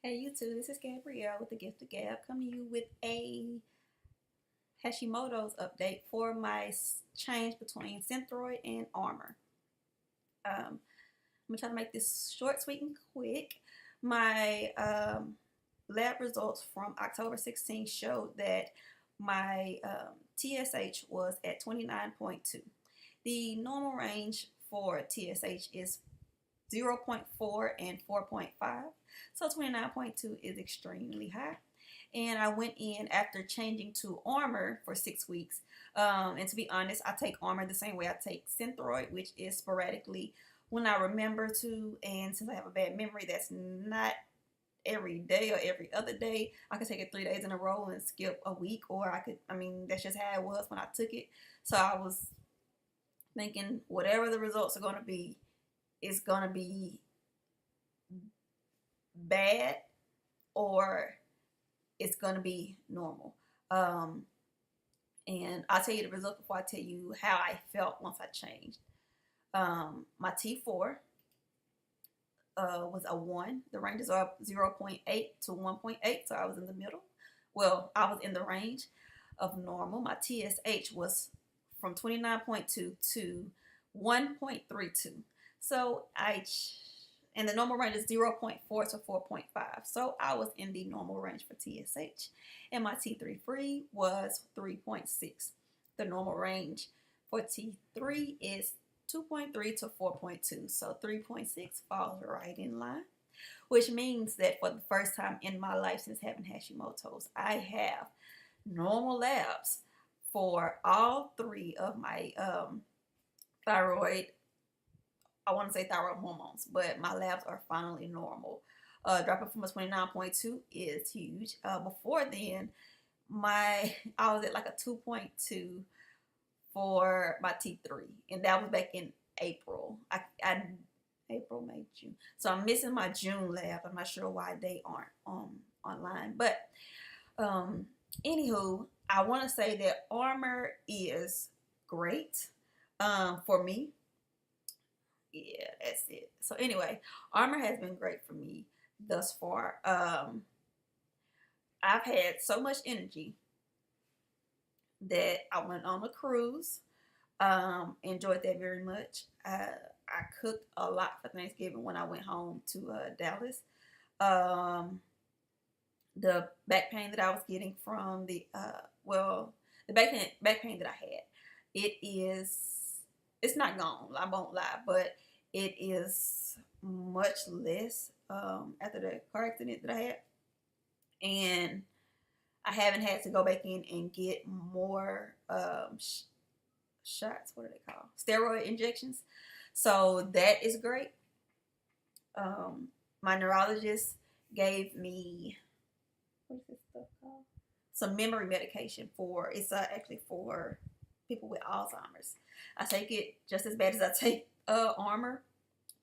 Hey YouTube, this is Gabrielle with the Gift of Gab coming to you with a Hashimoto's update for my change between Synthroid and Armour. I'm gonna try to make this short, sweet, and quick. My lab results from October 16th showed that my TSH was at 29.2. The normal range for TSH is 0.4 and 4.5. So 29.2 is extremely high. And I went in after changing to Armour for 6 weeks. And to be honest, I take Armour the same way I take Synthroid, which is sporadically when I remember to. And since I have a bad memory, that's not every day or every other day. I could take it 3 days in a row and skip a week, or that's just how it was when I took it. So I was thinking whatever the results are going to be, it's going to be bad or it's going to be normal. And I'll tell you the results before I tell you how I felt once I changed. My T4 was a 1. The ranges are 0.8 to 1.8, so I was in the middle. Well, I was in the range of normal. My TSH was from 29.2 to 1.32. So and the normal range is 0.4 to 4.5. So I was in the normal range for TSH. And my T3 free was 3.6. The normal range for T3 is 2.3 to 4.2. So 3.6 falls right in line, which means that for the first time in my life since having Hashimoto's, I have normal labs for all three of my thyroid, I want to say thyroid hormones, but my labs are finally normal. Dropping from a 29.2 is huge. Before then, I was at like a 2.2 for my T3, and that was back in April. April, May, June. So I'm missing my June lab. I'm not sure why they aren't online, but anywho, I want to say that Armour is great for me. Yeah, that's it. So anyway, Armour has been great for me thus far. I've had so much energy that I went on a cruise. Enjoyed that very much. I cooked a lot for Thanksgiving when I went home to Dallas. The back pain that I was getting from the back pain that I had, it's not gone. I won't lie, but it is much less after the car accident that I had, and I haven't had to go back in and get more shots. What are they called? Steroid injections. So that is great. My neurologist gave me, what is this stuff called? Some memory medication it's actually for people with Alzheimer's. I take it just as bad as I take Armour.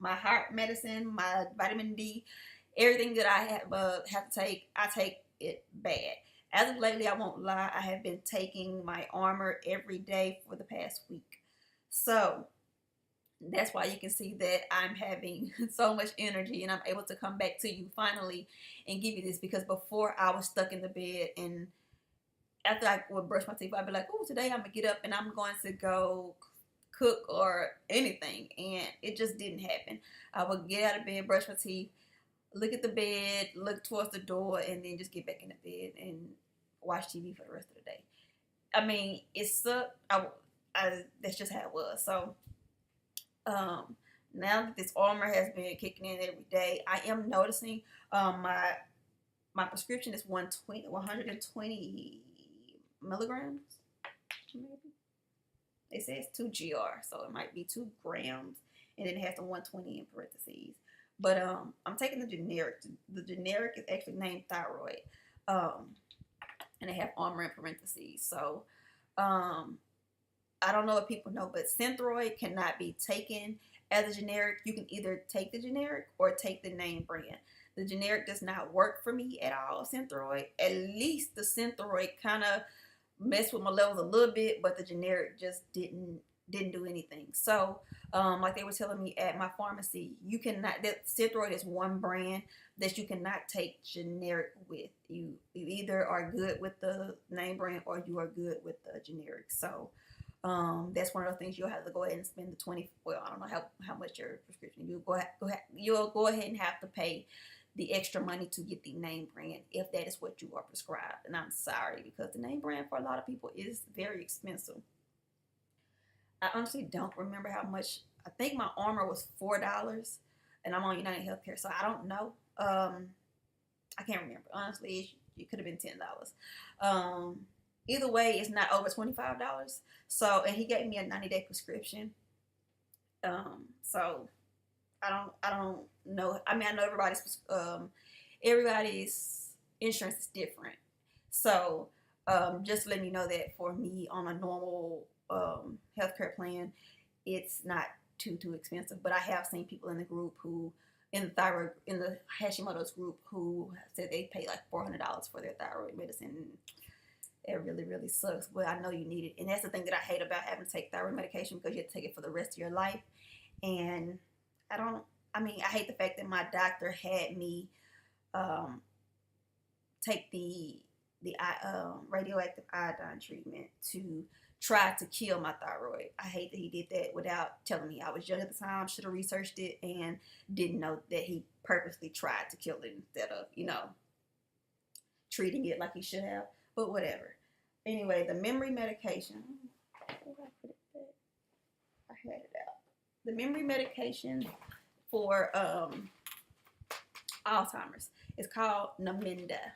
My heart medicine, my vitamin D, everything that I have to take, I take it bad. As of lately, I won't lie, I have been taking my Armour every day for the past week. So that's why you can see that I'm having so much energy and I'm able to come back to you finally and give you this, because before I was stuck in the bed, and after I would brush my teeth, I'd be like, oh, today I'm going to get up and I'm going to go cook or anything. And it just didn't happen. I would get out of bed, brush my teeth, look at the bed, look towards the door, and then just get back in the bed and watch TV for the rest of the day. I mean, it sucked. That's just how it was. So now that this Armour has been kicking in every day, I am noticing my prescription is 120 milligrams, maybe. It says 2 GR, so it might be 2 grams, and then it has the 120 in parentheses. But I'm taking the generic. The generic is actually named Thyroid, and they have Armour in parentheses. So I don't know if people know, but Synthroid cannot be taken as a generic. You can either take the generic or take the name brand. The generic does not work for me at all. Synthroid, at least the Synthroid kind of messed with my levels a little bit, but the generic just didn't do anything. So like they were telling me at my pharmacy, you cannot, that Synthroid is one brand, that you cannot take generic with. You either are good with the name brand or you are good with the generic. So that's one of the things you'll have to go ahead and spend the 20. Well, I don't know how much your prescription. You'll go ahead and have to pay the extra money to get the name brand if that is what you are prescribed. And I'm sorry, because the name brand for a lot of people is very expensive. I honestly don't remember how much. I think my Armour was $4, and I'm on United Healthcare, so I don't know. I can't remember. Honestly, it could have been $10. Either way, it's not over $25. So, and he gave me a 90-day prescription. So I don't know. I mean, I know everybody's insurance is different. So, just letting you know that for me on a normal healthcare plan, it's not too expensive. But I have seen people in the group in the Hashimoto's group who said they pay like $400 for their thyroid medicine. It really, really sucks, but I know you need it. And that's the thing that I hate about having to take thyroid medication, because you have to take it for the rest of your life. And I hate the fact that my doctor had me take the radioactive iodine treatment to try to kill my thyroid. I hate that he did that without telling me. I was young at the time, should have researched it, and didn't know that he purposely tried to kill it instead of, treating it like he should have. But whatever. Anyway, the memory medication. Where did I put it back? I had it out. The memory medication for Alzheimer's is called Namenda.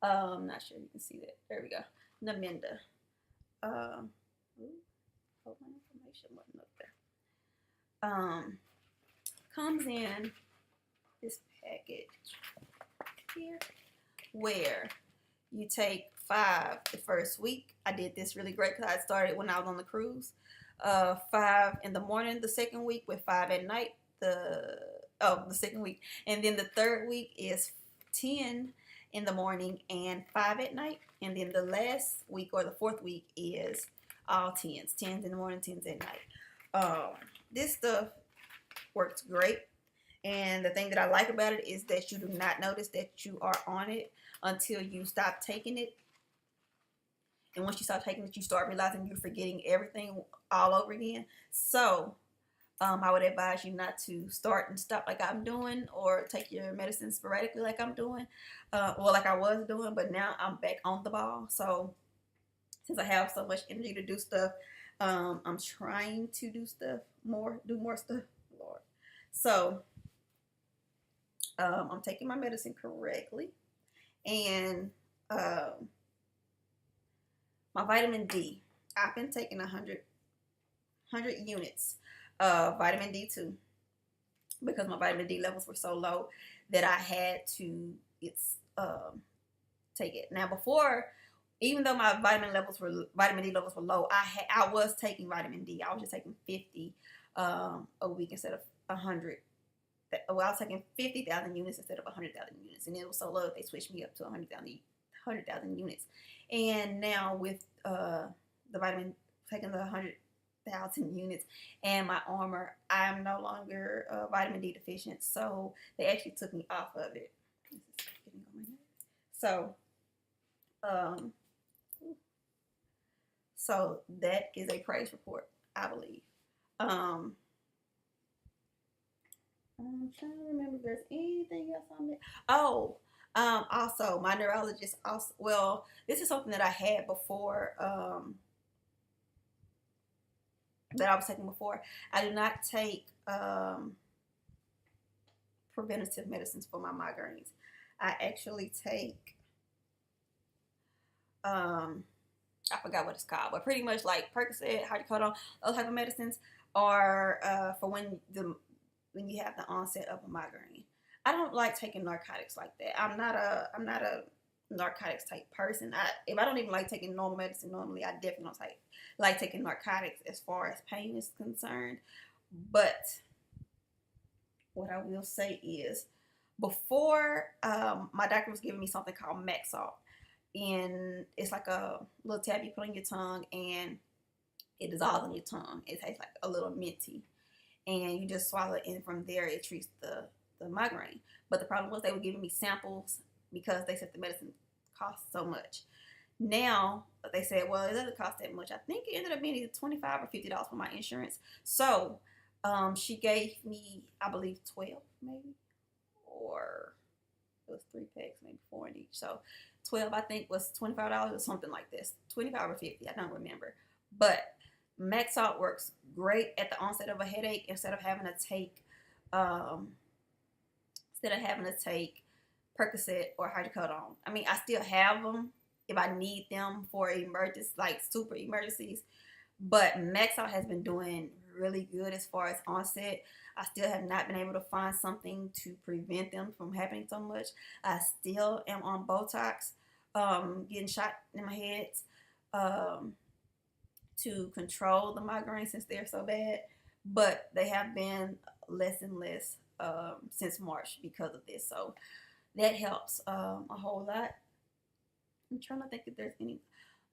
Not sure you can see that. There we go. Namenda. Hope my information wasn't up there. Comes in this package here, where you take 5 the first week. I did this really great because I started when I was on the cruise. 5 in the morning the second week, with 5 at night the second week. And then the third week is 10 in the morning and 5 at night. And then the last week, or the fourth week, is all 10s. 10s in the morning, 10s at night. This stuff works great. And the thing that I like about it is that you do not notice that you are on it until you stop taking it. And once you stop taking it, you start realizing you're forgetting everything all over again. So I would advise you not to start and stop like I'm doing, or take your medicine sporadically like I'm doing. Like I was doing, but now I'm back on the ball. So since I have so much energy to do stuff, I'm trying to do more stuff, Lord. So I'm taking my medicine correctly. And my vitamin D, I've been taking 100 units of vitamin D2, because my vitamin D levels were so low that I had to take it. Now, before, even though my vitamin D levels were low, I was taking vitamin D. I was just taking 50 a week instead of 100. Well, I was taking 50,000 units instead of 100,000 units, and it was so low that they switched me up to 100,000 units. And now with taking the 100,000 units and my Armour, I'm no longer vitamin D deficient, so they actually took me off of it. So that is a praise report, I believe. I'm trying to remember if there's anything else on there. Also, my neurologist this is something that I had before, that I was taking before. I do not take preventative medicines for my migraines. I actually take, I forgot what it's called, but pretty much like Percocet, hydrocodone, those type of medicines are for when you have the onset of a migraine. I don't like taking narcotics like that. I'm not a narcotics type person. If I don't even like taking normal medicine normally, I definitely don't like taking narcotics as far as pain is concerned. But what I will say is, before, my doctor was giving me something called Maxalt, and it's like a little tab you put on your tongue, and it dissolves on your tongue. It tastes like a little minty, and you just swallow it, and from there it treats the the migraine. But the problem was they were giving me samples because they said the medicine cost so much. Now they said, well, it doesn't cost that much. I think it ended up being either $25 or $50 for my insurance. So she gave me, I believe, 12 maybe, or it was 3 packs, maybe 4 in each. So 12, I think, was $25 or something like this. 25 or 50, I don't remember. But Max Salt works great at the onset of a headache instead of having to take Percocet or hydrocodone. I mean, I still have them if I need them for emergencies, like super emergencies. But Max Salt has been doing really good as far as onset. I still have not been able to find something to prevent them from happening so much. I still am on Botox, getting shot in my head to control the migraine since they're so bad. But they have been less and less since March because of this. So that helps a whole lot. I'm trying to think if there's any.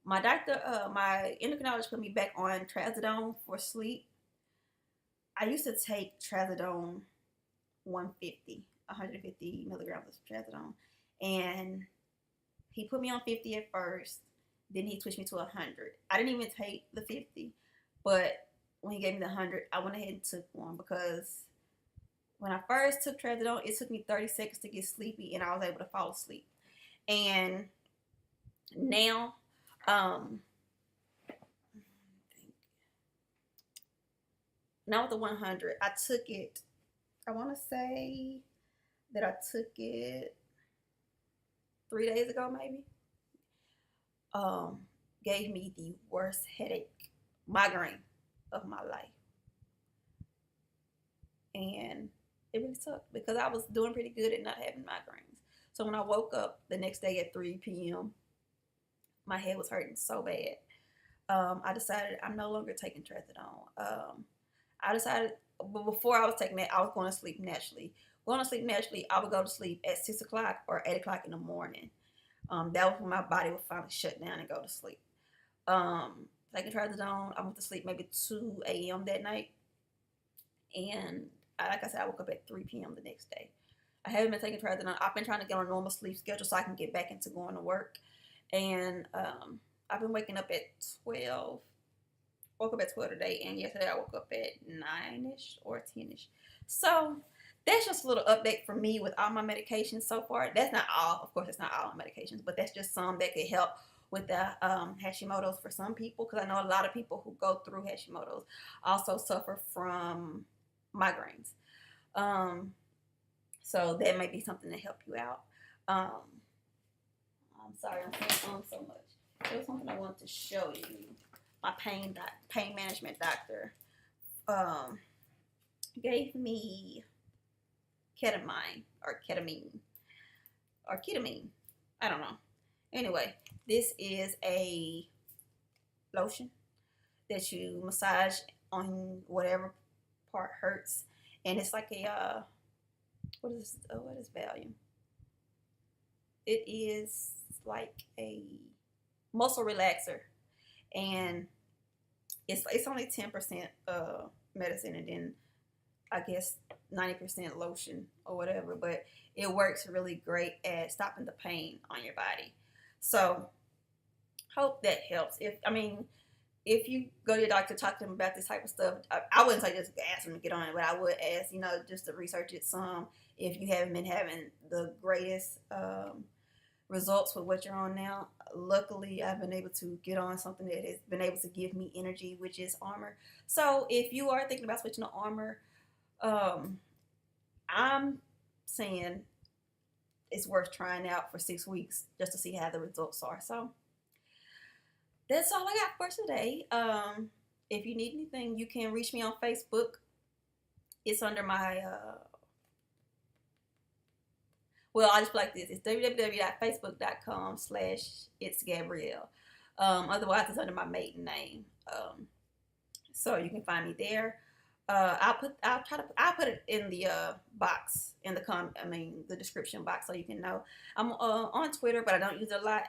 My doctor, my endocrinologist put me back on trazodone for sleep. I used to take trazodone 150 milligrams of trazodone. And he put me on 50 at first. Then he switched me to 100. I didn't even take the 50. But when he gave me the 100, I went ahead and took one because when I first took trazodone, it took me 30 seconds to get sleepy and I was able to fall asleep. And now, now with the 100, I took it, I want to say that I took it 3 days ago, maybe. Gave me the worst headache, migraine of my life. And it really sucked because I was doing pretty good at not having migraines. So when I woke up the next day at 3 p.m., my head was hurting so bad. I decided I'm no longer taking trazodone. I decided, but before I was taking that, I was going to sleep naturally. Going to sleep naturally, I would go to sleep at 6 o'clock or 8 o'clock in the morning. That was when my body would finally shut down and go to sleep. Taking trazodone, I went to sleep maybe 2 a.m. that night. And like I said, I woke up at 3 p.m. the next day. I haven't been taking trazodone. I've been trying to get on a normal sleep schedule so I can get back into going to work. And I've been waking up at 12. Woke up at 12 today. And yesterday I woke up at 9-ish or 10-ish. So that's just a little update for me with all my medications so far. That's not all. Of course, it's not all medications. But that's just some that could help with the Hashimoto's for some people. Because I know a lot of people who go through Hashimoto's also suffer from migraines. So that may be something to help you out. I'm sorry, I'm saying so much. There was something I wanted to show you. My pain management doctor gave me ketamine. I don't know. Anyway, this is a lotion that you massage on whatever part hurts, and it's like a what is Valium? It is like a muscle relaxer, and it's only 10% medicine, and then I guess 90% lotion or whatever. But it works really great at stopping the pain on your body. So hope that helps. If you go to your doctor, talk to them about this type of stuff, I wouldn't say just ask them to get on it, but I would ask, just to research it some if you haven't been having the greatest results with what you're on now. Luckily, I've been able to get on something that has been able to give me energy, which is Armour. So if you are thinking about switching to Armour, I'm saying it's worth trying out for 6 weeks just to see how the results are. So that's all I got for today. If you need anything, you can reach me on Facebook. It's under my, I'll just put like this. It's www.facebook.com/itsgabrielle. Otherwise, it's under my maiden name. So you can find me there. I'll put it in the box in the description box so you can know. I'm on Twitter, but I don't use it a lot.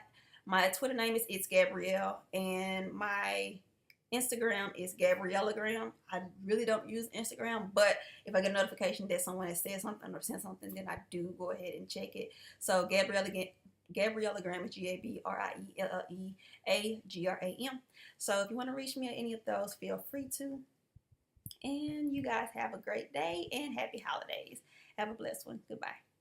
My Twitter name is It's Gabrielle, and my Instagram is Gabriellagram. I really don't use Instagram, but if I get a notification that someone has said something or sent something, then I do go ahead and check it. So Gabriellagram is Gabrielleagram. So if you want to reach me at any of those, feel free to. And you guys have a great day and happy holidays. Have a blessed one. Goodbye.